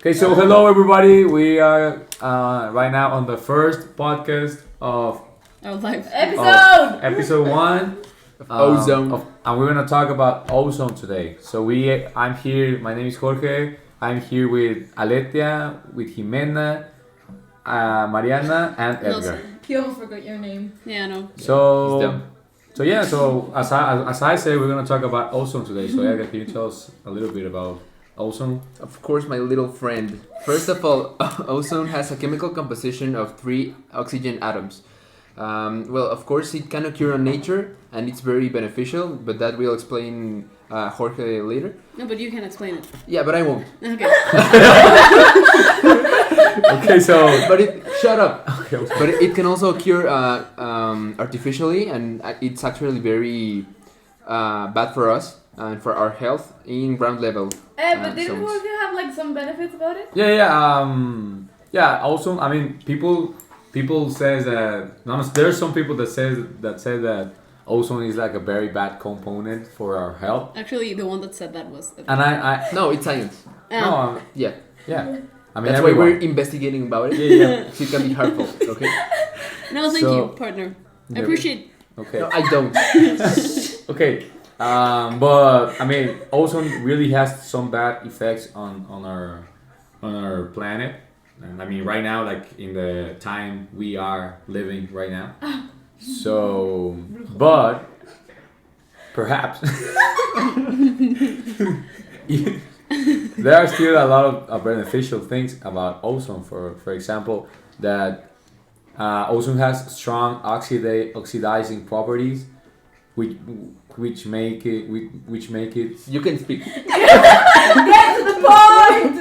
Okay, so hello everybody. We are right now on the first podcast of Our life episode 1 Ozone. and we're gonna talk about ozone today. So I'm here. My name is Jorge. I'm here with Aletia, with Jimena, Mariana, and Edgar. You almost forgot your name. Yeah, I know. So as I said, we're gonna talk about ozone today. So Edgar, can you tell us a little bit about ozone? Of course, my little friend. First of all, ozone has a chemical composition of 3 oxygen atoms. Well, of course, it can occur on nature, and it's very beneficial, but that will explain Jorge later. No, but you can explain it. Yeah, but I won't. Okay. Okay, so Shut up. okay, But it can also occur artificially, and it's actually very bad for us and for our health in ground level. But didn't zones. Jorge have like some benefits about it? yeah. Also, I mean, people says that there's some people that say that ozone is like a very bad component for our health. Actually, the one that said that was. And I No, it's science. no, Yeah. I mean, That's why everyone. we're investigating about it. Yeah. So it can be harmful, okay? No, thank So- you, partner. I Yeah. appreciate. Okay. No, I don't. Okay. But I mean, ozone really has some bad effects on our planet. And I mean, right now, like in the time we are living right now. So, but perhaps there are still a lot of beneficial things about ozone. For example, that ozone has strong oxidizing properties, which make it You can speak. Get to the point!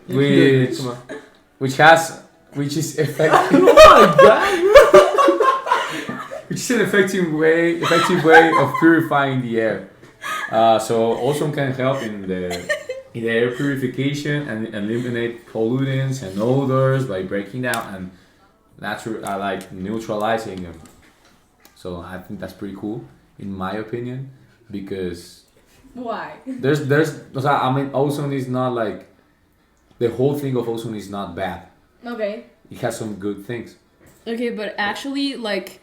which Come on. which is effective. Oh my god! Which is an effective way of purifying the air. So ozone can help in the air purification and eliminate pollutants and odors by breaking down and like neutralizing them. So I think that's pretty cool, in my opinion, because Why? I mean, ozone is not like the whole thing of ozone is not bad. Okay. It has some good things. Okay, but actually, like,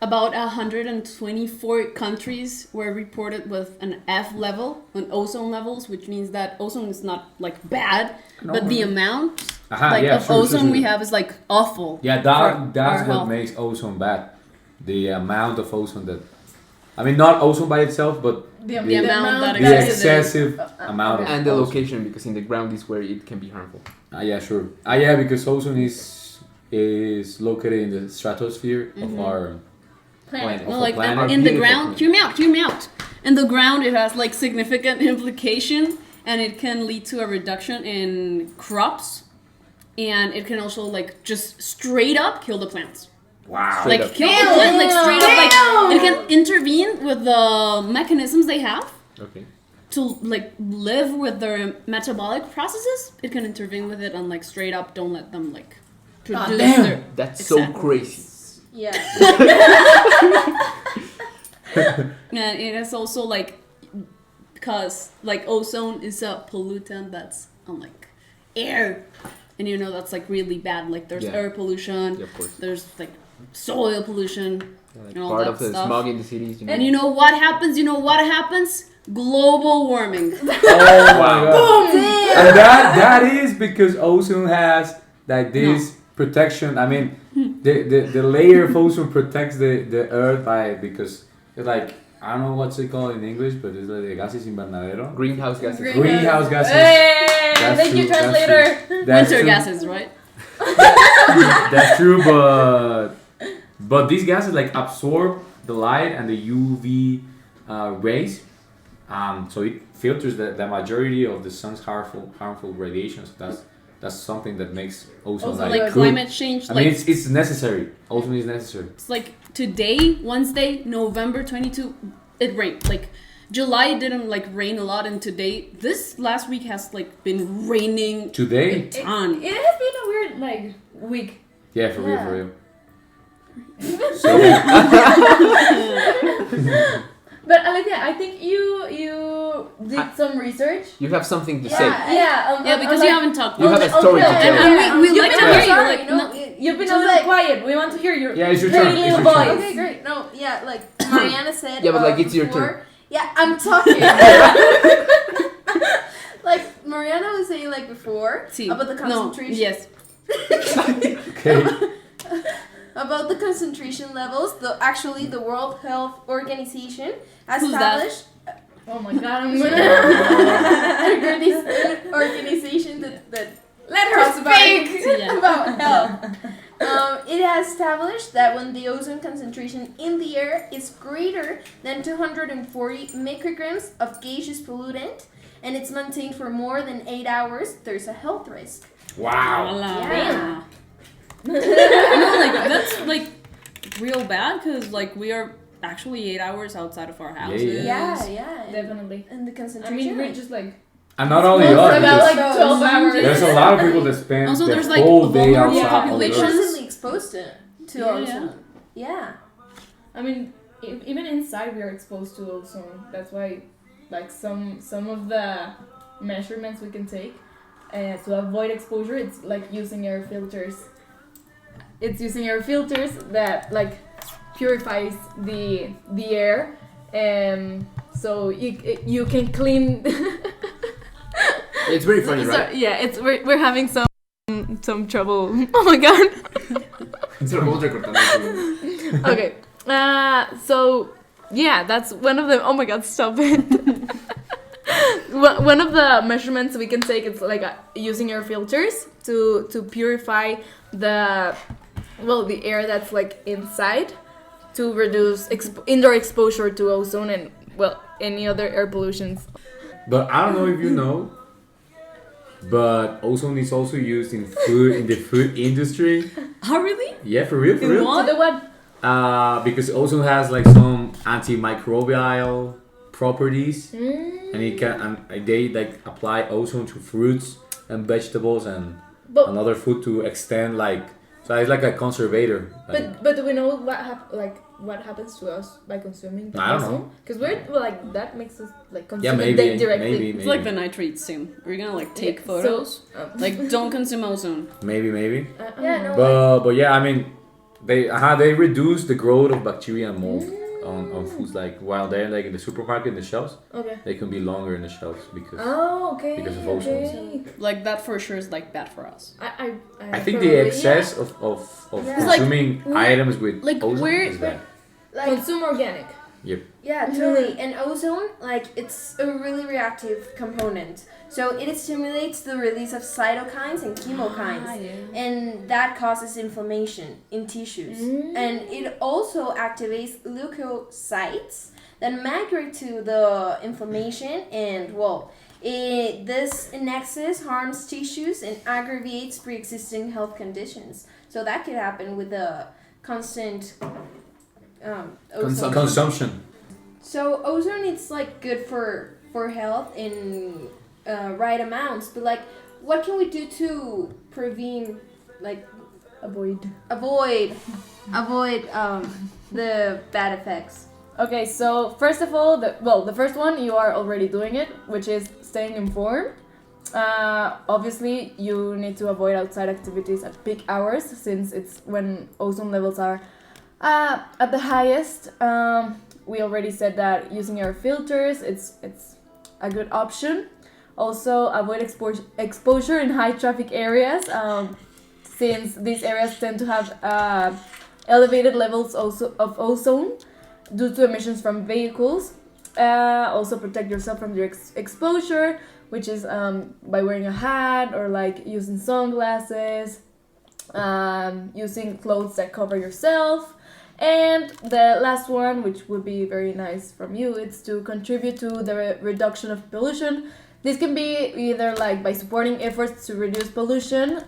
about 124 countries were reported with an F level on ozone levels, which means that ozone is not like bad, but the amount of ozone we have is like awful. Yeah, for that's our what health. makes ozone bad. The amount of ozone that, I mean, not ozone by itself, but The amount that the exists. excessive amount of And the ozone. location, because in the ground is where it can be harmful. Yeah, sure. Yeah, because ozone is located in the stratosphere of our Planet. No, of like a planet. in the Beautiful ground. Hear me out. In the ground, it has like significant implication, and it can lead to a reduction in crops, and it can also like just straight up kill the plants. Wow. Straight Like up. kill the plant, like straight up. Like it can intervene with the mechanisms they have Okay. to like live with their metabolic processes. It can intervene with it and like straight up don't let them like produce damn. their. That's so Exactly. crazy. Yeah. And it is also like because like ozone is a pollutant that's on like air, and you know that's like really bad. Like there's Yeah. air pollution, Yeah, of course. there's like soil pollution, Like and all part that of the stuff. smog in the cities. You know? And you know what happens? Global warming. Oh my god. And that is because ozone has like this protection. I mean, the layer of ozone protects the earth because it's like, I don't know what's it called in English, but it's like the gases invernadero. Greenhouse gases. Greenhouse gases. Hey! That's Thank you, true, that's translator. That's Winter true. gases, right? That's true, but these gases like absorb the light and the UV rays, so it filters the majority of the sun's harmful radiation. So that's something that makes ozone Also, like Like good. climate change. I Like mean, it's necessary. Ozone is necessary. it's like today, Wednesday, November 22, it rained. Like July didn't like rain a lot, and today, this last week has like been raining Today, a ton. It has been a weird like week. yeah, for Yeah. real. So yeah. But Alethea, I think you you did some research? You have something to say. Yeah, because you haven't talked. You have a story to okay. tell. And we You've like been to on hear you. sorry, Like, no, no, you've been a just little like- quiet. We want to hear your Yeah, it's your pretty turn. It's little your turn. voice. Okay, great. No, yeah, like Mariana said. Yeah, but like it's your before- turn. Yeah, I'm talking. Like Mariana was saying like before see. about the concentration. No, yes. Okay. About the concentration levels, the World Health Organization has Who's that? established Oh my god, I'm an organization that Let talks her about, speak! Yeah. about health. It has established that when the ozone concentration in the air is greater than 240 micrograms of gaseous pollutant and it's maintained for more than 8 hours, there's a health risk. Wow. Yeah. I know, like that's like real bad because like we are actually 8 hours outside of our houses. Yeah. Definitely. And the I concentration. mean, we're just like. And not only Most us, of that, because like 12 hours. there's a lot of people that spend Also, the there's, like, whole day vulnerable outside on the populations. earth. Constantly exposed to Yeah. ozone. Yeah. I mean, even inside we are exposed to ozone. That's why, like some of the measurements we can take to avoid exposure, it's like using air filters. It's using air filters that like purifies the air, so you can clean. It's very funny, right? So, yeah, we're having some trouble. Oh my god. Se lo podemos recortar. Okay. So yeah, that's one of the. Oh my god, stop it. One of the measurements we can take is like using air filters to purify the air that's like inside to reduce indoor exposure to ozone and any other air pollutions. But I don't know if you know, but ozone is also used in the food industry. Oh, really? Yeah, for real, for In real. what? To the what? Because ozone has like some antimicrobial properties, and it can and they like apply ozone to fruits and vegetables and But another food to extend like, so it's like a conservator. but do we know what happens to us by consuming the I don't ozone? know. Because like that makes us like consume Yeah, it maybe, directly. maybe, It's like the nitrates soon. We're gonna like take Yeah, photos. so, Like, don't consume ozone. maybe. Yeah, no. But yeah, I mean, they reduce the growth of bacteria and mold on foods like while they're like in the supermarket in the shelves. Okay. They can be longer in the shelves because Oh, okay. Because of ozone. okay. Like, that for sure is like bad for us. I think the excess of Yeah. consuming items with like, ozone where- is bad. Like, Consume organic. yeah, totally. And ozone, like, it's a really reactive component. So it stimulates the release of cytokines and chemokines. And that causes inflammation in tissues. And it also activates leukocytes that migrate to the inflammation and, this in excess harms tissues and aggravates pre-existing health conditions. So that could happen with the constant ozone. Consumption. So ozone, it's like good for health in right amounts, but like, what can we do to prevent, like, avoid the bad effects? Okay, so first of all, the first one, you are already doing it, which is staying informed. Obviously, you need to avoid outside activities at peak hours since it's when ozone levels are at the highest. We already said that using air filters, it's a good option. Also, avoid exposure in high traffic areas, since these areas tend to have elevated levels also of ozone due to emissions from vehicles. Also, protect yourself from your exposure, which is by wearing a hat or like using sunglasses, using clothes that cover yourself. And the last one, which would be very nice from you, it's to contribute to the reduction of pollution. This can be either like by supporting efforts to reduce pollution,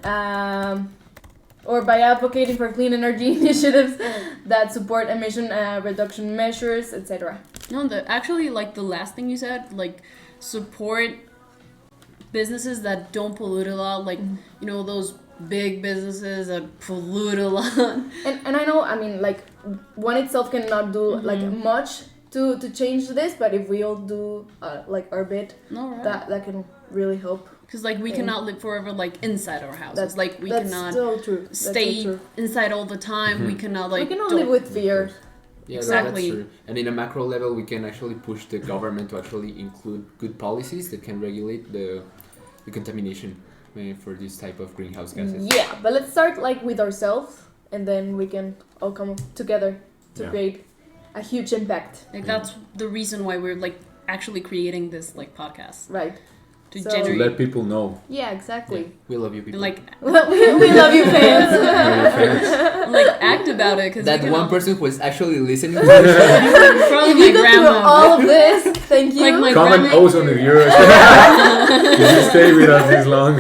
or by advocating for clean energy initiatives that support emission reduction measures, etc. No, actually, like the last thing you said, like support businesses that don't pollute a lot, like, you know, those big businesses that pollute a lot. And I know, I mean, like, one itself cannot do like much to change this, but if we all do like our bit, No, right. that can really help. Because like we Yeah. cannot live forever like inside our houses. That's Like we that's cannot so true. That's so stay true. inside all the time. We cannot like. We cannot don't- live with fear. Yeah, Exactly. that's true. And in a macro level, we can actually push the government to actually include good policies that can regulate the contamination for this type of greenhouse gases. Yeah, but let's start like with ourselves, and then we can all come together to Yeah. create a huge impact. Like that's the reason why we're like actually creating this like podcast Right. to So- To generate let people know. Yeah, exactly. We love you people. and like we love you, fans. like act about it because that one person who is actually listening to from If my you go through grandma. all of this, thank you. Like my Comment grandma- Ozone if you're if you stay with us this long.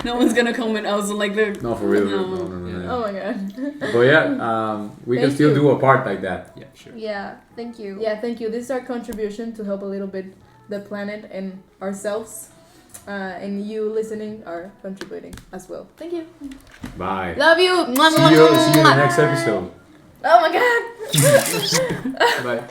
No one's gonna comment. I was like the No, for real. No. No. Oh my god. But yeah, we can Thank still you. do a part like that. Yeah, sure. Yeah, thank you. Yeah, thank you. This is our contribution to help a little bit the planet and ourselves. And you listening are contributing as well. Thank you. Bye. Love you. See you in the next episode. Oh my god. Bye.